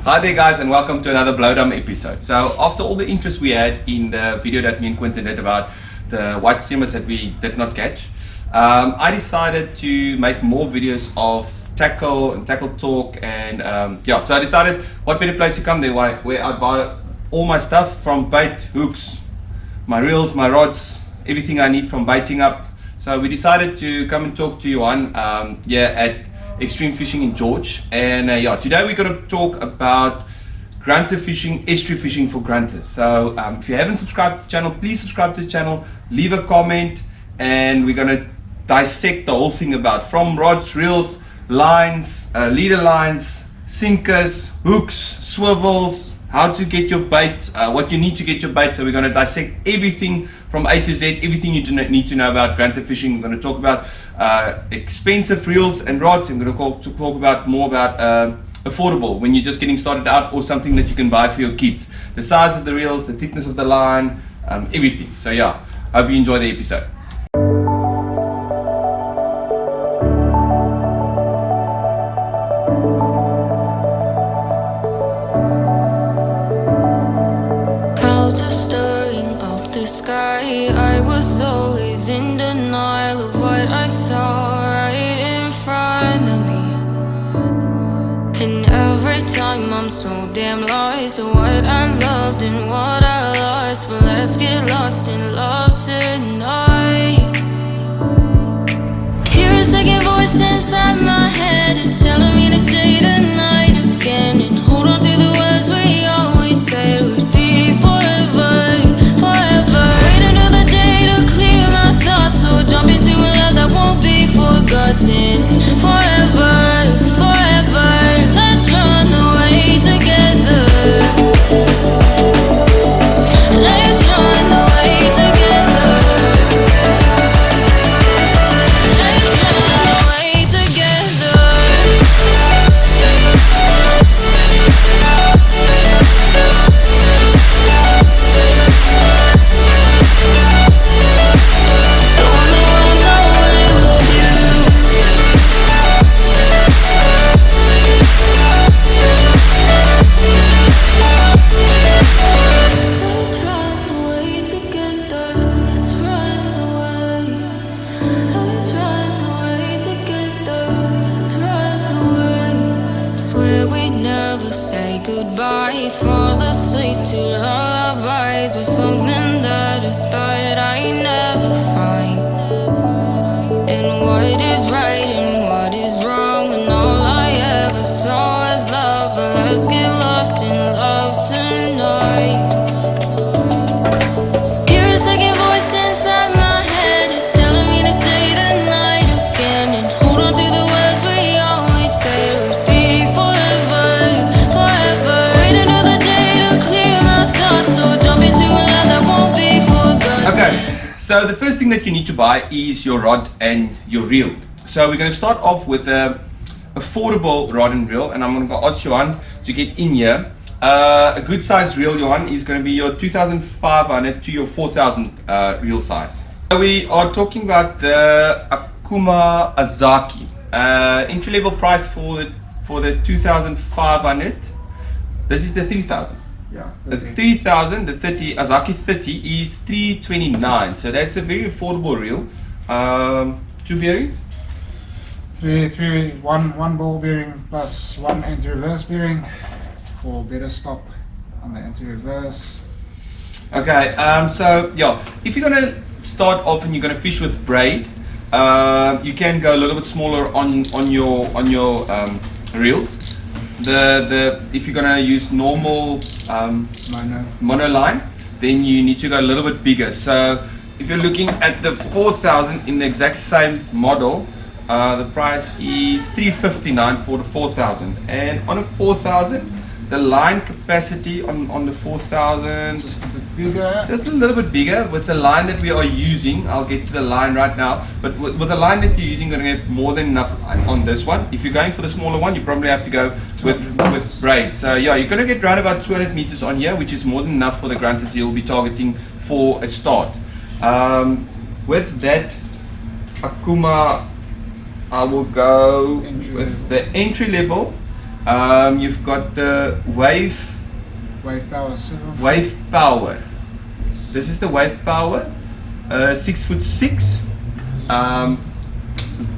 Hi there guys, and welcome to another Bloudam episode. So after all the interest we had in the video that me and Quentin did about the white streamers that we did not catch, I decided to make more videos of tackle and tackle talk, and so I decided what better place to come there where I buy all my stuff from bait, hooks, my reels, my rods, everything I need from baiting up. So we decided to come and talk to Johan at Extreme Fishing in George, and today we're going to talk about grunter fishing, estuary fishing for grunters. So if you haven't subscribed to the channel, please subscribe to the channel, leave a comment, and we're going to dissect the whole thing about from rods, reels, lines, leader lines, sinkers, hooks, swivels, how to get your bait, what you need to get your bait. So we're going to dissect everything from A to Z, everything you need to know about grunter fishing. We're going to talk about expensive reels and rods. I'm going to talk about more about affordable when you're just getting started out, or something that you can buy for your kids. The size of the reels, the thickness of the line, everything. So yeah, I hope you enjoy the episode. Sky, I was always in denial of what I saw right in front of me. And every time I'm so damn lost to what I loved and what I lost. But let's get lost in love tonight. Hear a second voice inside my head, it's telling me to say the night again, and hold on to the words we always said would be forever. So jump into a love that won't be forgotten. Forever, forever, let's run away together. Let's run away together. Let's run away together. Goodbye, fall asleep to lullabies with something that I thought I'd never find. And what is right and what is wrong, and all I ever saw was love. But let's get lost in love tonight. Hear a second voice inside my head, it's telling me to say the night again, and hold on to the words we always said would be forever. Okay, so the first thing that you need to buy is your rod and your reel. So we're going to start off with a affordable rod and reel, and I'm going to ask Johan to get in here. A good size reel, Johan, is going to be your 2,500 to your 4,000 reel size. So we are talking about the Akuma Azaki. Entry level price for the 2,500. This is the 3,000. Yeah, the 3,000, the 30 Azaki 30 is 329. So that's a very affordable reel. Two bearings. One ball bearing plus one anti-reverse bearing for better stop on the anti-reverse. Okay, so yeah, if you're gonna start off and you're gonna fish with braid, you can go a little bit smaller on your reels. If you're gonna use normal mono line, then you need to go a little bit bigger. So if you're looking at the 4,000 in the exact same model, the price is 359 for the 4,000, and on a 4,000 the line capacity on the 4,000 just a bit bigger, just a little bit bigger. With the line that we are using, I'll get to the line right now, but with the line that you're using, you're going to get more than enough on this one. If you're going for the smaller one, you probably have to go with braid. So yeah, you're going to get around about 200 meters on here, which is more than enough for the grunters you'll be targeting for a start. With that Akuma, I will go with the entry level You've got the wave Power 7. wave power. This is the wave power, 6'6".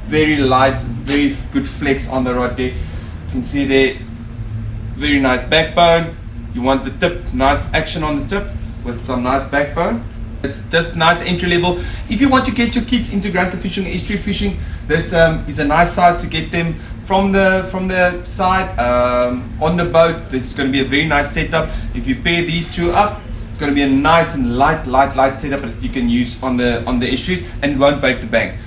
Very light, very good flex on the rod there. You can see there, very nice backbone. You want the tip, nice action on the tip with some nice backbone. It's just nice entry level. If you want to get your kids into grunter fishing, estuary fishing, this is a nice size to get them from the side on the boat. This is going to be a very nice setup. If you pair these two up, it's going to be a nice and light setup that you can use on the estuaries, and it won't break the bank.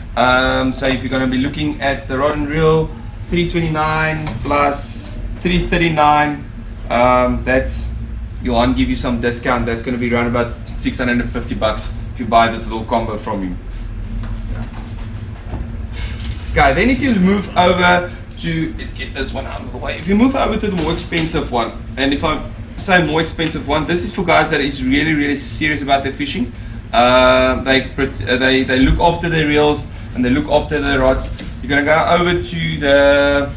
So if you're going to be looking at the rod and reel, 329 plus 339, that's, Johan give you some discount. That's going to be around about $650 if you buy this little combo from him. Okay, then if you move over to, let's get this one out of the way. If you move over to the more expensive one, and if I say more expensive one, this is for guys that is really serious about their fishing. They look after their reels and they look after the rods. You're gonna go over to the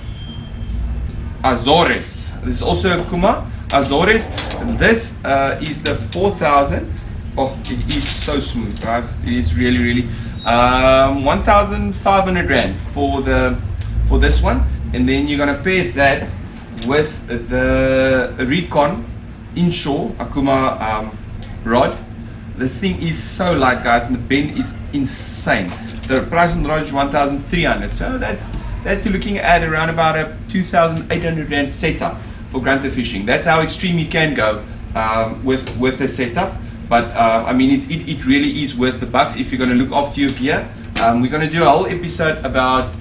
Azores. This is also a Kuma Azores. This is the 4000. Oh, it is so smooth, guys. It is really 1,500 rand for this one, and then you're gonna pair that with the Recon inshore Akuma rod. This thing is so light, guys, and the bend is insane. The price on the rod is 1,300, so that's you're looking at around about a 2,800 rand setup for grunter fishing. That's how extreme you can go with the setup. But I mean, it really is worth the bucks if you're going to look after your gear. We're going to do a whole episode about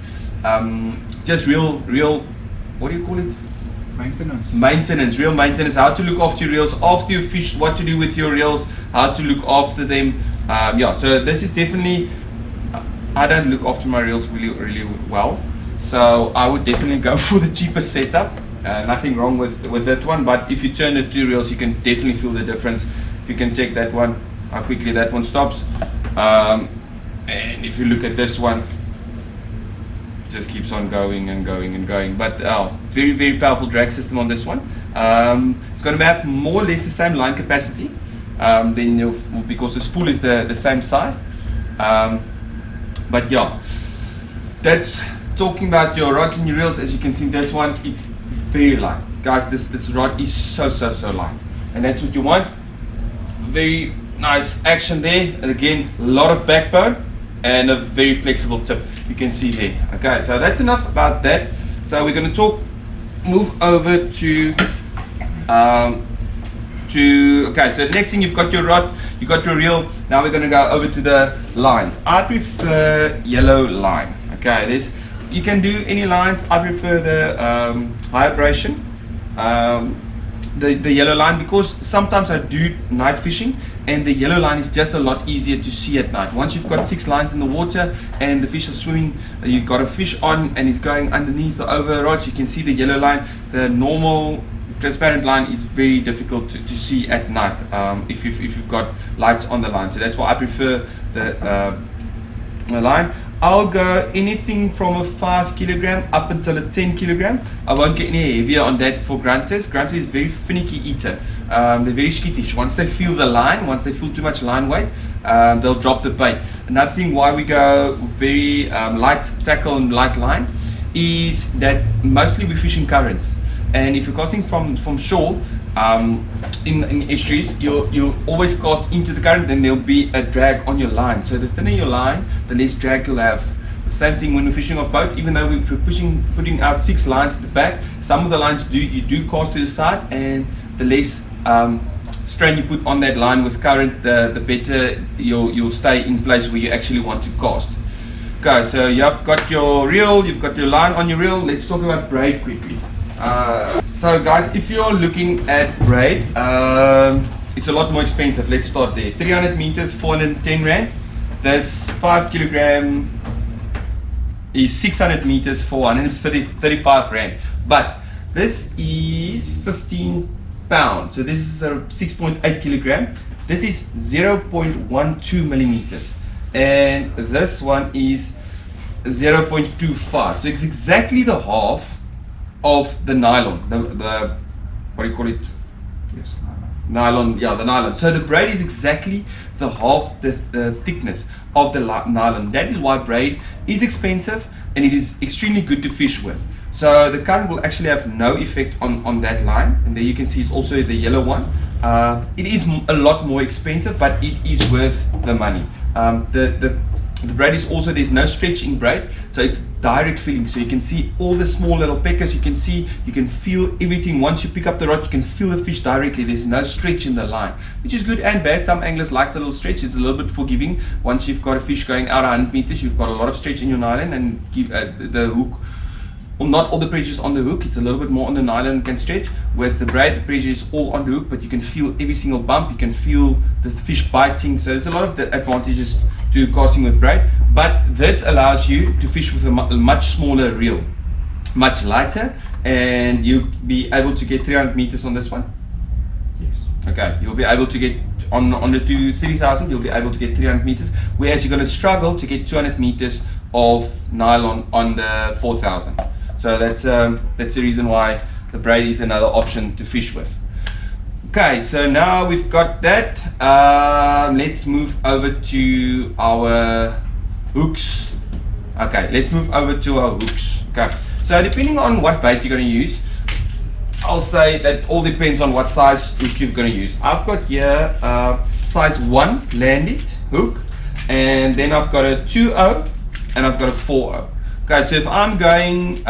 just real, what do you call it? Maintenance, real maintenance. How to look after your reels after you fish, what to do with your reels, how to look after them. Yeah, so this is definitely, I don't look after my reels really well. So I would definitely go for the cheapest setup. Nothing wrong with that one, but if you turn the two reels, you can definitely feel the difference. You can check that one, how quickly that one stops, and if you look at this one, it just keeps on going and going. But very powerful drag system on this one. It's going to have more or less the same line capacity, because the spool is the same size. But yeah, that's talking about your rods and your reels. As you can see, this one, it's very light, guys. This rod is so light, and that's what you want. Very nice action there, and again, a lot of backbone and a very flexible tip, you can see there. Okay, so that's enough about that. So we're going to move over to okay, so the next thing, you've got your rod, you got your reel. Now we're going to go over to the lines. I prefer yellow line. Okay, you can do any lines. I prefer the high abrasion, the yellow line, because sometimes I do night fishing and the yellow line is just a lot easier to see at night. Once you've got 6 lines in the water and the fish are swimming, you've got a fish on and it's going underneath the over rods, you can see the yellow line. The normal transparent line is very difficult to see at night if you've got lights on the line. So that's why I prefer the line. I'll go anything from a 5 kilogram up until a 10 kilogram. I won't get any heavier on that for grunters. Grunter is very finicky eater. They're very skittish. Once they feel the line, once they feel too much line weight, they'll drop the bait. Another thing why we go very light tackle and light line is that mostly we're fishing currents. And if you're casting from shore, in estuaries, you'll always cast into the current, then there'll be a drag on your line. So the thinner your line, the less drag you'll have. The same thing when we're fishing off boats. Even though we're putting out 6 lines at the back, some of the lines you do cast to the side, and the less strain you put on that line with current, the better you'll stay in place where you actually want to cast. Okay, so you've got your reel, you've got your line on your reel. Let's talk about braid quickly. So guys, if you're looking at braid, it's a lot more expensive. Let's start there. 300 meters, 410 rand. This 5 kilogram is 600 meters for 135 rand. But this is 15 pounds. So this is a 6.8 kilogram. This is 0.12 millimeters. And this one is 0.25. So it's exactly the half of the nylon, the what do you call it? Yes, Nylon, yeah, the nylon. So the braid is exactly the half the thickness of the nylon. That is why braid is expensive and it is extremely good to fish with. So the current will actually have no effect on that line, and there you can see it's also the yellow one. It is a lot more expensive, but it is worth the money. The braid is also, there's no stretch in braid, so it's direct feeling, so you can see all the small little peckers, you can feel everything. Once you pick up the rod, you can feel the fish directly. There's no stretch in the line, which is good and bad. Some anglers like the little stretch. It's a little bit forgiving. Once you've got a fish going out 100 meters, you've got a lot of stretch in your nylon, and the hook, well, not all the pressure is on the hook, it's a little bit more on the nylon and can stretch. With the braid, the pressure is all on the hook, but you can feel every single bump, you can feel the fish biting. So there's a lot of the advantages to casting with braid, but this allows you to fish with a much smaller reel, much lighter, and you'll be able to get 300 meters on this one. Yes. Okay, you'll be able to get on the 3000, you'll be able to get 300 meters, whereas you're going to struggle to get 200 meters of nylon on the 4000. So that's the reason why the braid is another option to fish with. Okay, so now we've got that. Let's move over to our hooks. Okay, let's move over to our hooks. Okay, so depending on what bait you're going to use, I'll say that all depends on what size hook you're going to use. I've got here size 1 landed hook, and then I've got a 2.0 and I've got a 4.0. Okay, so if I'm going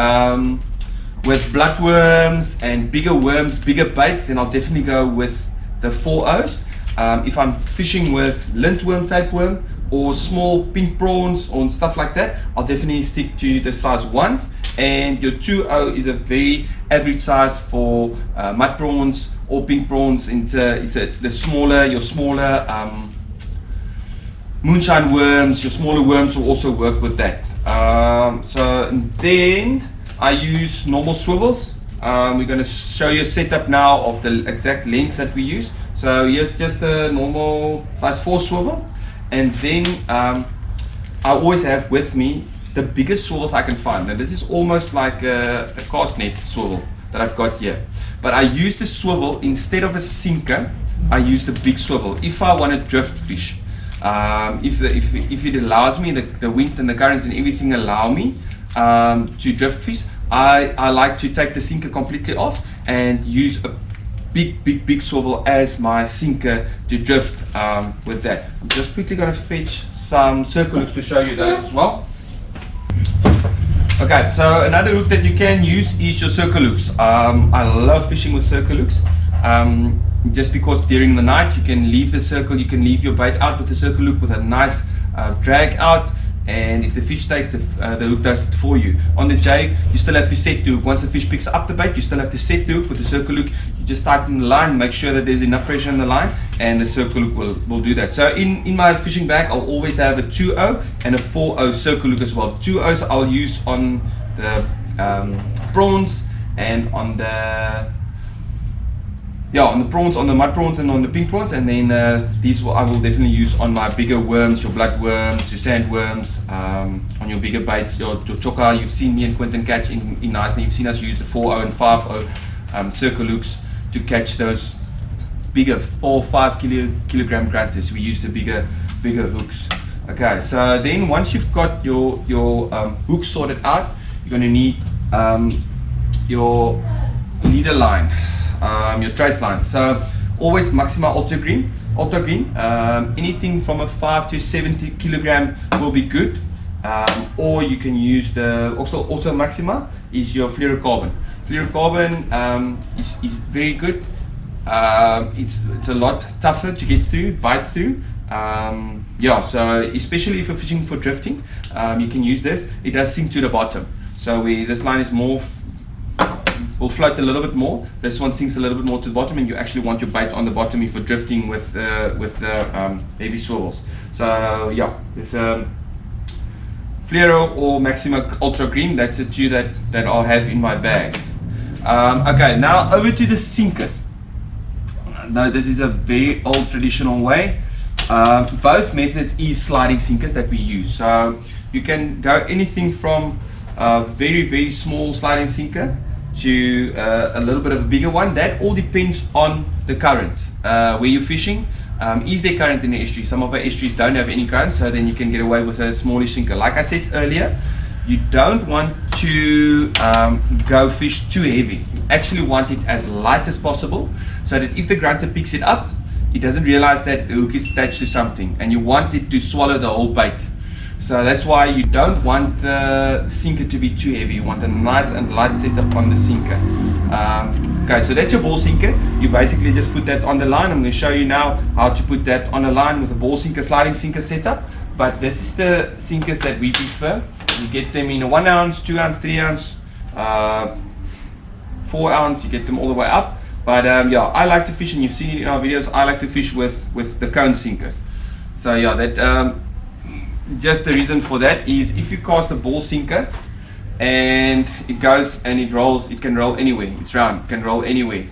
with bloodworms and bigger worms, bigger baits, then I'll definitely go with the 4.0s. If I'm fishing with lintworm, tapeworm, or small pink prawns or stuff like that, I'll definitely stick to the size 1s. And your 2.0 is a very average size for mud prawns or pink prawns. Your smaller moonshine worms, your smaller worms will also work with that. So then I use normal swivels. We're going to show you a setup now of the exact length that we use. So here's just a normal size 4 swivel, and then I always have with me the biggest swivels I can find. And this is almost like a cast net swivel that I've got here. But I use the swivel instead of a sinker. I use the big swivel if I want to drift fish. If it allows me, the wind and the currents and everything allow me to drift fish, I like to take the sinker completely off and use a big swivel as my sinker to drift with that. I'm just quickly going to fetch some circle hooks to show you those as well. Okay, so another hook that you can use is your circle hooks. I love fishing with circle hooks. Just because during the night you can leave the circle, you can leave your bait out with the circle hook with a nice drag out, and if the fish takes the hook does it for you. On the jig, you still have to set the hook. Once the fish picks up the bait, you still have to set the hook. With the circle hook, you just tighten the line, make sure that there's enough pressure in the line, and the circle hook will do that. So in my fishing bag, I'll always have a 2.0 and a 4.0 circle hook as well. 2.0s I'll use on the prawns and on the prawns, on the mud prawns and on the pink prawns, and then these I will definitely use on my bigger worms, your blood worms, your sandworms, on your bigger baits, your choka. You've seen me and Quentin catch in Iceland. You've seen us use the 4.0 and 5.0 circle hooks to catch those bigger 4 or 5 kilogram grunters. We use the bigger hooks. Okay, so then once you've got your hook sorted out, you're going to need your leader line. Your trace lines. So always Maxima Ultra Green. Anything from a 5 to 70 kilogram will be good. Or you can use the also Maxima is your Fluorocarbon. Fluorocarbon is very good. It's a lot tougher to get through, bite through. So especially if you're fishing for drifting, you can use this. It does sink to the bottom. So this line is more will float a little bit more. This one sinks a little bit more to the bottom, and you actually want your bait on the bottom if you're drifting with the heavy swivels. So yeah, this Fluoro or Maxima Ultra Green, that's the two that I'll have in my bag. Okay, now over to the sinkers. Now this is a very old traditional way. Both methods is sliding sinkers that we use. So you can go anything from a very small sliding sinker to a little bit of a bigger one. That all depends on the current, where you're fishing. Is there current in the estuary? Some of our estuaries don't have any current, so then you can get away with a smallish sinker. Like I said earlier, you don't want to go fish too heavy. You actually want it as light as possible, so that if the grunter picks it up, it doesn't realize that the hook is attached to something, and you want it to swallow the whole bait. So that's why you don't want the sinker to be too heavy. You want a nice and light setup on the sinker. Okay, so that's your ball sinker. You basically just put that on the line. I'm going to show you now how to put that on a line with a ball sinker, sliding sinker setup. But this is the sinkers that we prefer. You get them in a 1 ounce, 2 ounce, 3 ounce, 4 ounce. You get them all the way up. But yeah, I like to fish, and you've seen it in our videos, I like to fish with the cone sinkers. So yeah, that just the reason for that is if you cast a ball sinker and it goes and it rolls, it can roll anywhere. It's round, it can roll anywhere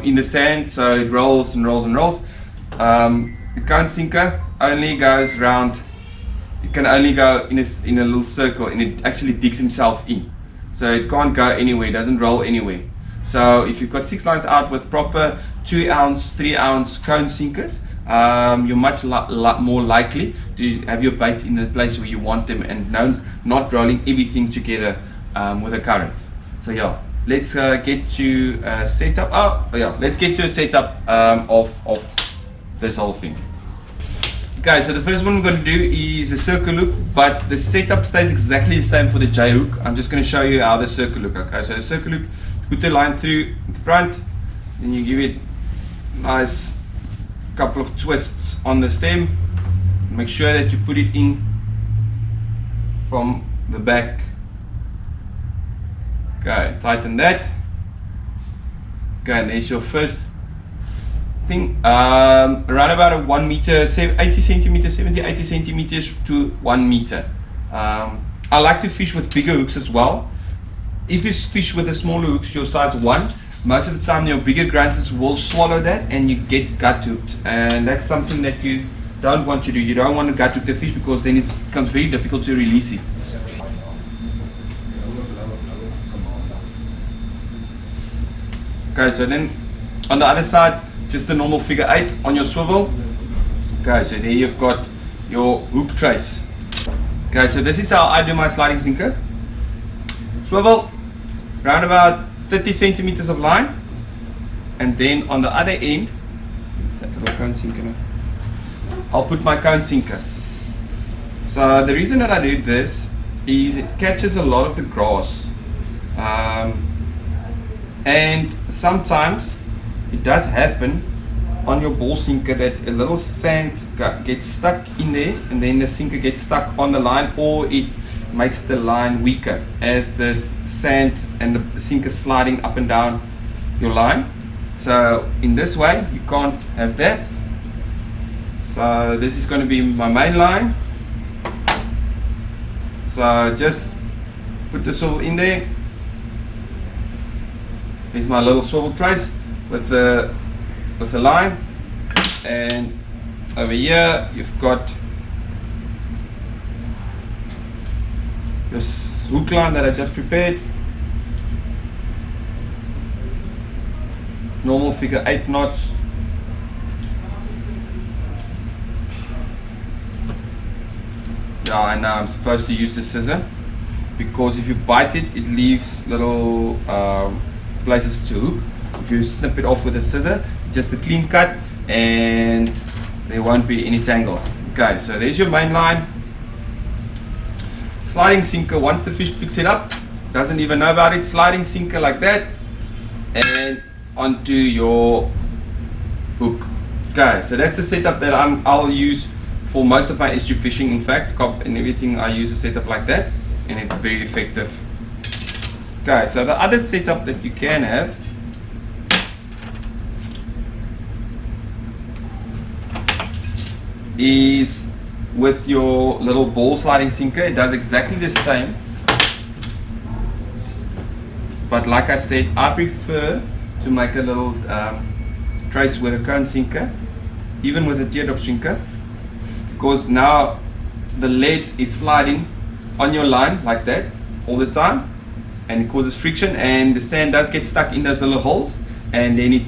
in the sand, so it rolls and rolls and rolls. The cone sinker only goes round. It can only go in a little circle, and it actually digs himself in, so it can't go anywhere, it doesn't roll anywhere. So if you've got 6 lines out with proper 2 ounce, 3 ounce cone sinkers, you're much more likely to have your bait in the place where you want them, and not rolling everything together with a current. So yeah, let's get to a setup. Let's get to a setup of this whole thing. Okay, so the first one we're going to do is a circle hook, but the setup stays exactly the same for the J hook. I'm just going to show you how the circle hook. Okay, so the circle hook, put the line through the front, then you give it a nice couple of twists on the stem. Make sure that you put it in from the back. Okay, tighten that. Okay, and there's your first thing. Around about a 1 meter, 80 centimeters, 70-80 centimeters to 1 meter. I like to fish with bigger hooks as well. If you fish with the smaller hooks, your size 1, most of the time your bigger grunters will swallow that and you get gut hooked, and that's something that you don't want to do. You don't want to gut hook the fish, because then it becomes very difficult to release it. Okay, so then on the other side, just the normal figure 8 on your swivel. Okay, so there you've got your hook trace. Okay, so this is how I do my sliding sinker. Swivel, round about 30 centimeters of line, and then on the other end, is that little cone sinker now? I'll put my cone sinker. So the reason that I do this is it catches a lot of the grass, and sometimes it does happen on your ball sinker that a little sand gets stuck in there, and then the sinker gets stuck on the line, or it makes the line weaker as the sand and the sinker sliding up and down your line. So in this way you can't have that. So this is going to be my main line. So just put the swivel in there. Here's my little swivel trace with the line, and over here you've got this hook line that I just prepared. Normal figure 8 knots. Yeah, I know I'm supposed to use the scissor, because if you bite it, it leaves little places to hook. If you snip it off with a scissor, just a clean cut, and there won't be any tangles. Okay, so there's your main line. Sliding sinker, once the fish picks it up, doesn't even know about it, sliding sinker like that, and onto your hook. Okay, so that's the setup that I'll use for most of my estuary fishing. In fact, cop and everything, I use a setup like that, and it's very effective. Okay, so the other setup that you can have is with your little ball sliding sinker. It does exactly the same, but like I said, I prefer to make a little trace with a cone sinker, even with a teardrop sinker, because now the lead is sliding on your line like that all the time, and it causes friction, and the sand does get stuck in those little holes, and then it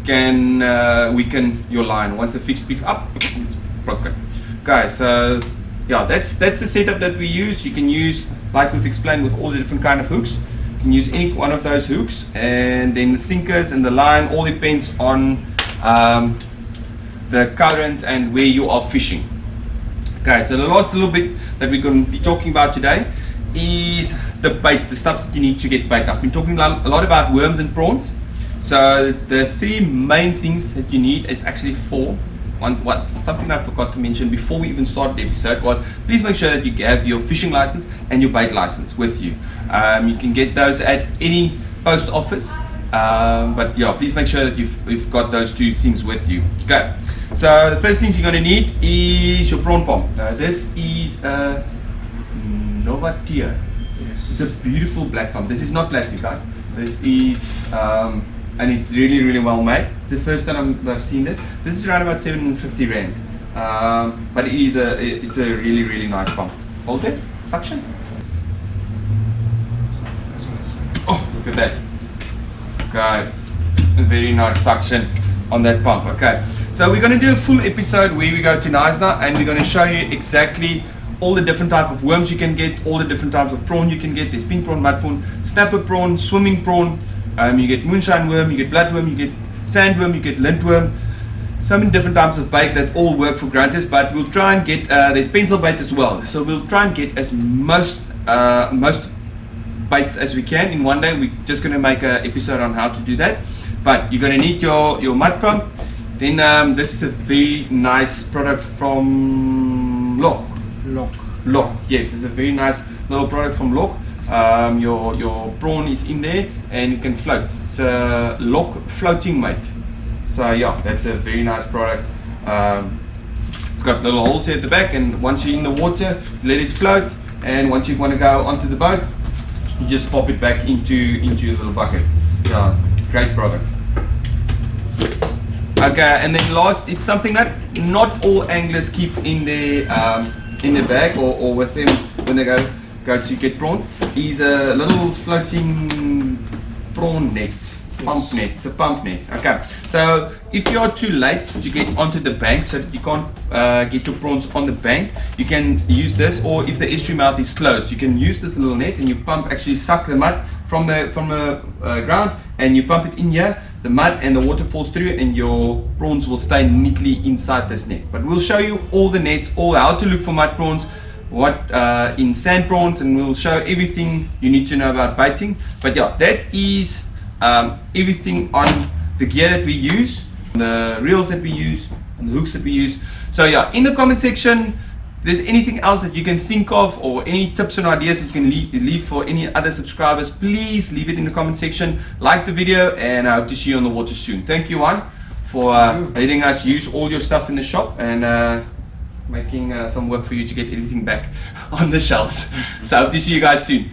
can weaken your line. Once the fish picks up, it's broken. Okay, so yeah, that's the setup that we use. You can use, like we've explained, with all the different kind of hooks. You can use any one of those hooks, and then the sinkers and the line all depends on the current and where you are fishing. Okay, so the last little bit that we're going to be talking about today is the bait, the stuff that you need to get bait. I've been talking a lot about worms and prawns. So the three main things that you need is actually four. Something I forgot to mention before we even started the episode was, please make sure that you have your fishing license and your bait license with you. You can get those at any post office, but yeah, please make sure that you've got those two things with you. Okay, so the first thing you're going to need is your prawn pump. This is a Novatia. Yes. It's a beautiful black pump. This is not plastic, guys. This is and it's really, really well made. It's the first time I've seen this. This is around about 750 rand, but it's a really, really nice pump. Hold it, suction. Oh, look at that. Okay, a very nice suction on that pump. Okay, so we're going to do a full episode where we go to Knysna, and we're going to show you exactly all the different type of worms you can get, all the different types of prawn you can get. There's pink prawn, mud prawn, snapper prawn, swimming prawn. You get moonshine worm, you get bloodworm, you get sandworm, you get lintworm. So many different types of bait that all work for grunters, but we'll try and get, there's pencil bait as well. So we'll try and get as most baits as we can in one day. We're just going to make an episode on how to do that. But you're going to need your mud pump. Then this is a very nice product from Lock. Yes, it's a very nice little product from Lock. Your prawn is in there and it can float. It's a Lock floating mate. So yeah, that's a very nice product. It's got little holes here at the back, and once you're in the water, let it float, and once you want to go onto the boat, you just pop it back into your little bucket. Yeah, great product. Okay, and then last, it's something that not all anglers keep in their bag or with them when they go to get prawns, is a little floating prawn net, pump net. It's a pump net. Okay, so if you're too late to get onto the bank, so that you can't get your prawns on the bank, you can use this, or if the estuary mouth is closed, you can use this little net, and you actually suck the mud from the ground, and you pump it in here. The mud and the water falls through, and your prawns will stay neatly inside this net. But we'll show you all the nets, all how to look for mud prawns, what in sand prawns, and we'll show everything you need to know about baiting. But yeah, that is everything on the gear that we use, the reels that we use, and the hooks that we use. So yeah, in the comment section, if there's anything else that you can think of, or any tips and ideas that you can leave for any other subscribers, please leave it in the comment section. Like the video, and I hope to see you on the water soon. Thank you, Juan, for letting us use all your stuff in the shop, and making some work for you to get everything back on the shelves. So I hope to see you guys soon.